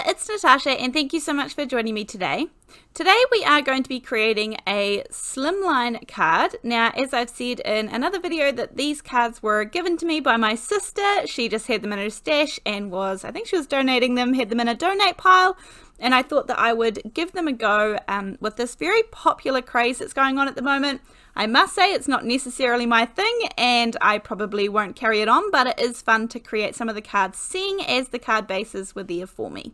there, it's Natasha and thank you so much for joining me today. Today we are going to be creating a slimline card. Now, as I've said in another video, that these cards were given to me by my sister. She just had them in her stash and I think she was donating them, had them in a donate pile, and I thought that I would give them a go with this very popular craze that's going on at the moment. I must say it's not necessarily my thing and I probably won't carry it on, but it is fun to create some of the cards seeing as the card bases were there for me.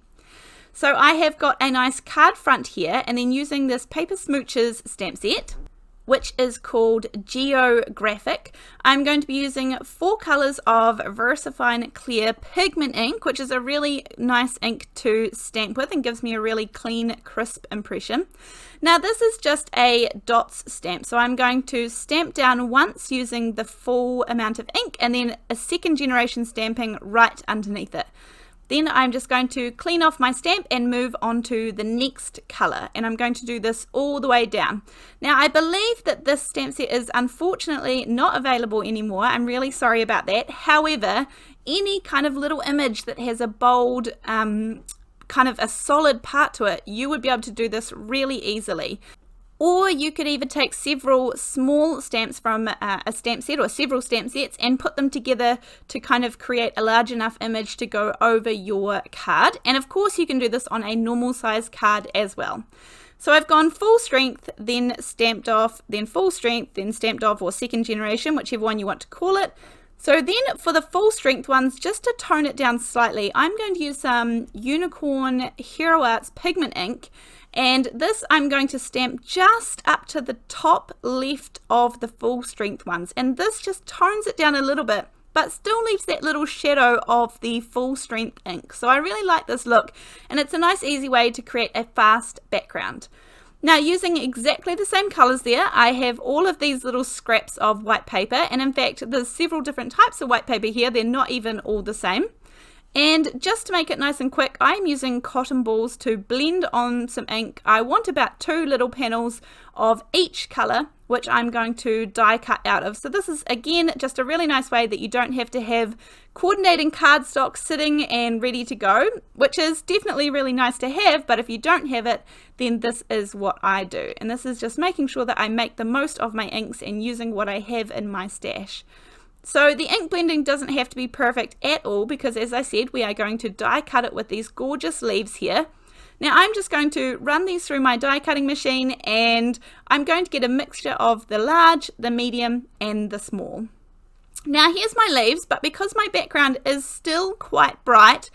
So I have got a nice card front here, and then using this Paper Smooches stamp set, which is called Geographic, I'm going to be using 4 colors of Versafine Clair Pigment ink, which is a really nice ink to stamp with and gives me a really clean, crisp impression. Now this is just a dots stamp, so I'm going to stamp down once using the full amount of ink and then a second generation stamping right underneath it. Then I'm just going to clean off my stamp and move on to the next color, and I'm going to do this all the way down. Now I believe that this stamp set is unfortunately not available anymore. I'm really sorry about that. However, any kind of little image that has a bold kind of a solid part to it, you would be able to do this really easily. Or you could either take several small stamps from a stamp set or several stamp sets and put them together to kind of create a large enough image to go over your card. And of course you can do this on a normal size card as well. So I've gone full strength, then stamped off, then full strength, then stamped off, or second generation, whichever one you want to call it. So then for the full strength ones, just to tone it down slightly, I'm going to use some Unicorn Hero Arts pigment ink. And this I'm going to stamp just up to the top left of the full strength ones. And this just tones it down a little bit, but still leaves that little shadow of the full strength ink. So I really like this look, and it's a nice easy way to create a fast background. Now, using exactly the same colors there, I have all of these little scraps of white paper, and in fact there's several different types of white paper here. They're not even all the same. And just to make it nice and quick, I'm using cotton balls to blend on some ink. I want about 2 little panels of each color, which I'm going to die cut out of. So this is again just a really nice way that you don't have to have coordinating cardstock sitting and ready to go, which is definitely really nice to have, but if you don't have it, then this is what I do. And this is just making sure that I make the most of my inks and using what I have in my stash. So the ink blending doesn't have to be perfect at all, because as I said, we are going to die cut it with these gorgeous leaves here. Now I'm just going to run these through my die cutting machine, and I'm going to get a mixture of the large, the medium and the small. Now here's my leaves, but because my background is still quite bright,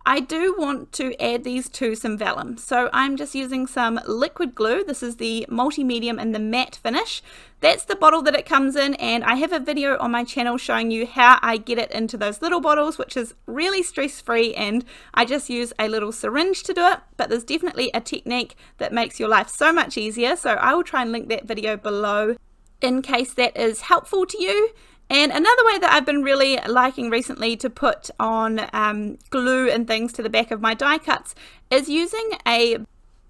I do want to add these to some vellum. So I'm just using some liquid glue. This is the multi-medium and the matte finish. That's the bottle that it comes in, and I have a video on my channel showing you how I get it into those little bottles, which is really stress-free, and I just use a little syringe to do it, but there's definitely a technique that makes your life so much easier. So I will try and link that video below in case that is helpful to you. And another way that I've been really liking recently to put on glue and things to the back of my die cuts is using a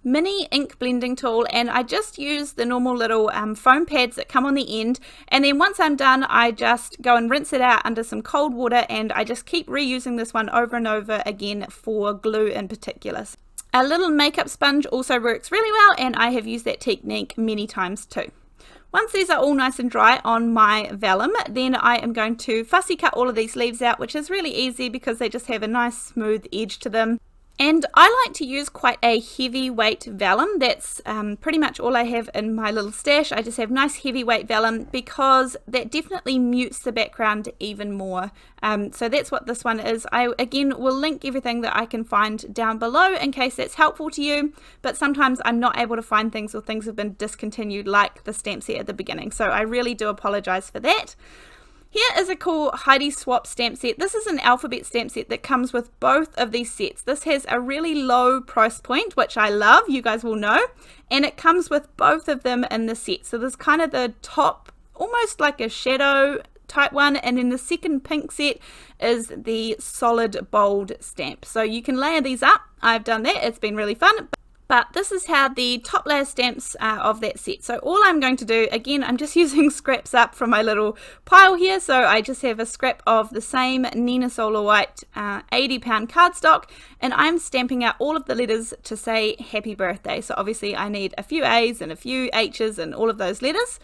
mini ink blending tool, and I just use the normal little foam pads that come on the end, and then once I'm done I just go and rinse it out under some cold water, and I just keep reusing this one over and over again for glue in particular. A little makeup sponge also works really well, and I have used that technique many times too. Once these are all nice and dry on my vellum, then I am going to fussy cut all of these leaves out, which is really easy because they just have a nice smooth edge to them. And I like to use quite a heavyweight vellum. That's pretty much all I have in my little stash. I just have nice heavyweight vellum because that definitely mutes the background even more. So that's what this one is. I again will link everything that I can find down below in case that's helpful to you, but sometimes I'm not able to find things, or things have been discontinued like the stamp set at the beginning. So I really do apologize for that. Here is a cool Heidi Swapp stamp set. This is an alphabet stamp set that comes with both of these sets. This has a really low price point, which I love, you guys will know, and it comes with both of them in the set. So there's kind of the top, almost like a shadow type one, and then the second pink set is the solid bold stamp. So you can layer these up. I've done that, it's been really fun. But this is how the top layer stamps of that set. So all I'm going to do, again, I'm just using scraps up from my little pile here. So I just have a scrap of the same Nina Solar White 80-pound cardstock, and I'm stamping out all of the letters to say happy birthday. So obviously I need a few A's and a few H's and all of those letters.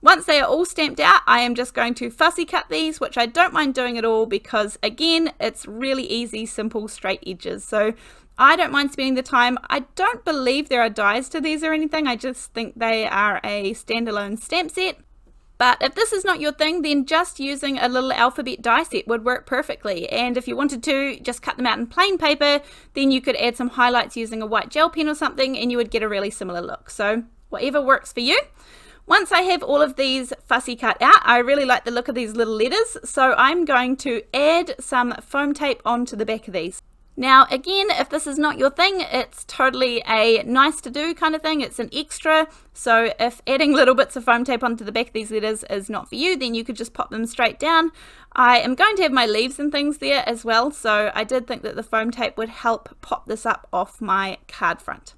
Once they are all stamped out, I am just going to fussy cut these, which I don't mind doing at all because, again, it's really easy, simple, straight edges. So I don't mind spending the time. I don't believe there are dies to these or anything. I just think they are a standalone stamp set. But if this is not your thing, then just using a little alphabet die set would work perfectly. And if you wanted to just cut them out in plain paper, then you could add some highlights using a white gel pen or something, and you would get a really similar look. So whatever works for you. Once I have all of these fussy cut out, I really like the look of these little letters, so I'm going to add some foam tape onto the back of these. Now again, if this is not your thing, it's totally a nice to do kind of thing. It's an extra, so if adding little bits of foam tape onto the back of these letters is not for you, then you could just pop them straight down. I am going to have my leaves and things there as well, so I did think that the foam tape would help pop this up off my card front.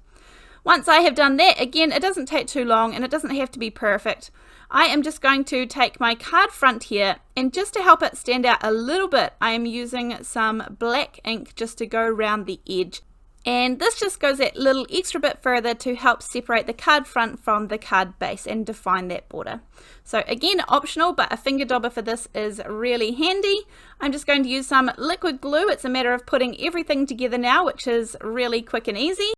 Once I have done that, again, it doesn't take too long and it doesn't have to be perfect. I am just going to take my card front here, and just to help it stand out a little bit, I am using some black ink just to go around the edge. And this just goes that little extra bit further to help separate the card front from the card base and define that border. So again, optional, but a finger dauber for this is really handy. I'm just going to use some liquid glue. It's a matter of putting everything together now, which is really quick and easy.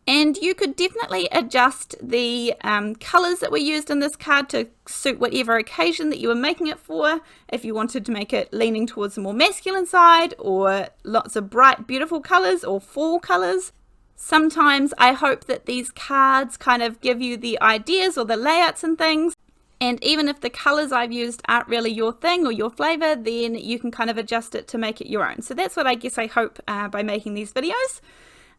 And you could definitely adjust the colours that were used in this card to suit whatever occasion that you were making it for. If you wanted to make it leaning towards the more masculine side, or lots of bright, beautiful colours, or fall colours. Sometimes I hope that these cards kind of give you the ideas or the layouts and things. And even if the colours I've used aren't really your thing or your flavour, then you can kind of adjust it to make it your own. So that's what I guess I hope by making these videos.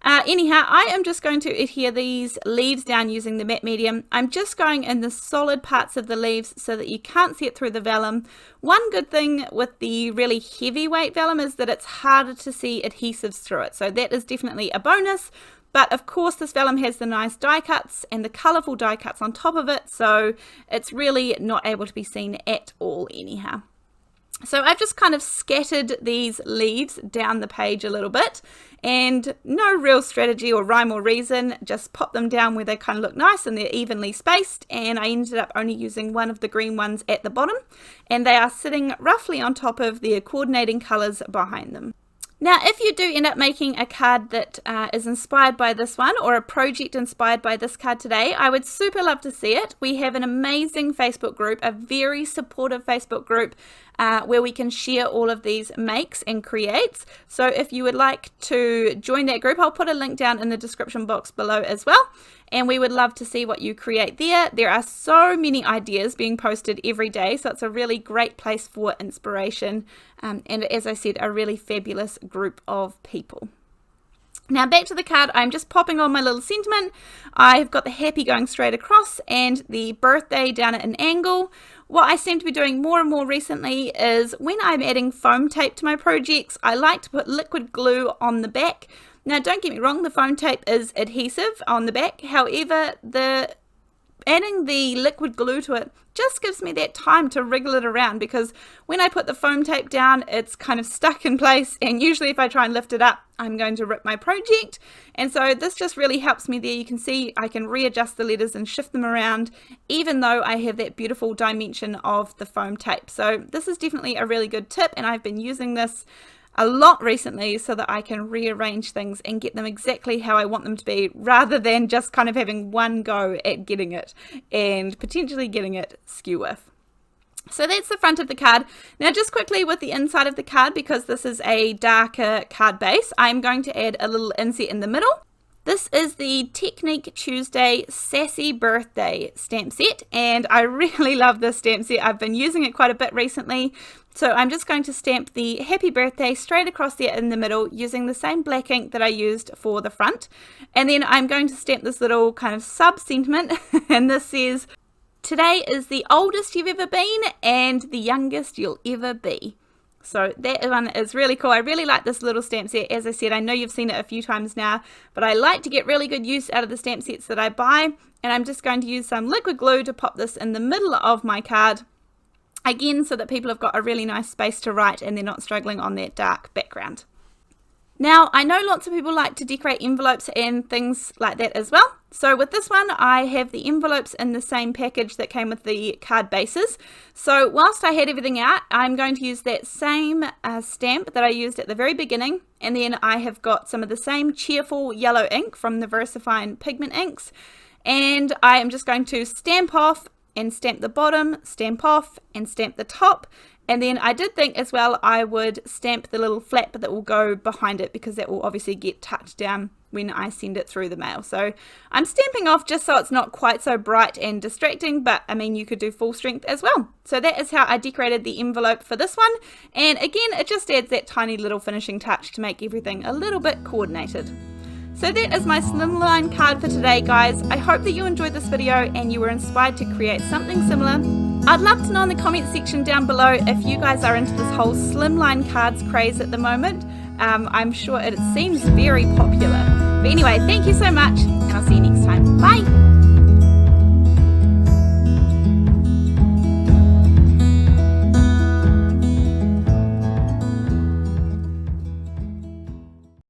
Anyhow, I am just going to adhere these leaves down using the matte medium. I'm just going in the solid parts of the leaves so that you can't see it through the vellum. One good thing with the really heavyweight vellum is that it's harder to see adhesives through it. So that is definitely a bonus. But of course this vellum has the nice die cuts and the colourful die cuts on top of it. So it's really not able to be seen at all anyhow. So I've just kind of scattered these leaves down the page a little bit, and no real strategy or rhyme or reason, just pop them down where they kind of look nice and they're evenly spaced, and I ended up only using one of the green ones at the bottom, and they are sitting roughly on top of the coordinating colours behind them. Now, if you do end up making a card that is inspired by this one, or a project inspired by this card today, I would super love to see it. We have an amazing Facebook group, a very supportive Facebook group where we can share all of these makes and creates. So if you would like to join that group, I'll put a link down in the description box below as well. And we would love to see what you create there. There are so many ideas being posted every day, so it's a really great place for inspiration. And as I said, a really fabulous group of people. Now back to the card, I'm just popping on my little sentiment. I've got the happy going straight across and the birthday down at an angle. What I seem to be doing more and more recently is when I'm adding foam tape to my projects, I like to put liquid glue on the back. Now don't get me wrong, the foam tape is adhesive on the back, however adding the liquid glue to it just gives me that time to wriggle it around, because when I put the foam tape down it's kind of stuck in place, and usually if I try and lift it up I'm going to rip my project, and so this just really helps me there. You can see I can readjust the letters and shift them around even though I have that beautiful dimension of the foam tape. So this is definitely a really good tip, and I've been using this a lot recently so that I can rearrange things and get them exactly how I want them to be, rather than just kind of having one go at getting it and potentially getting it skew with. So that's the front of the card. Now just quickly with the inside of the card, because this is a darker card base, I'm going to add a little inset in the middle. This is the Technique Tuesday Sassy Birthday stamp set, and I really love this stamp set. I've been using it quite a bit recently. So I'm just going to stamp the happy birthday straight across there in the middle using the same black ink that I used for the front. And then I'm going to stamp this little kind of sub sentiment, and this says, "Today is the oldest you've ever been and the youngest you'll ever be." So that one is really cool. I really like this little stamp set. As I said, I know you've seen it a few times now, but I like to get really good use out of the stamp sets that I buy. And I'm just going to use some liquid glue to pop this in the middle of my card. Again, so that people have got a really nice space to write and they're not struggling on that dark background. Now, I know lots of people like to decorate envelopes and things like that as well. So with this one, I have the envelopes in the same package that came with the card bases. So whilst I had everything out, I'm going to use that same stamp that I used at the very beginning. And then I have got some of the same Cheerful yellow ink from the Versafine Pigment inks. And I am just going to stamp off and stamp the bottom, stamp off and stamp the top. And then I did think as well I would stamp the little flap that will go behind it, because that will obviously get tucked down when I send it through the mail. So I'm stamping off just so it's not quite so bright and distracting, but I mean, you could do full strength as well. So that is how I decorated the envelope for this one. And again, it just adds that tiny little finishing touch to make everything a little bit coordinated. So that is my Slimline card for today, guys. I hope that you enjoyed this video and you were inspired to create something similar. I'd love to know in the comment section down below if you guys are into this whole Slimline cards craze at the moment. I'm sure it seems very popular. But anyway, thank you so much, and I'll see you next time.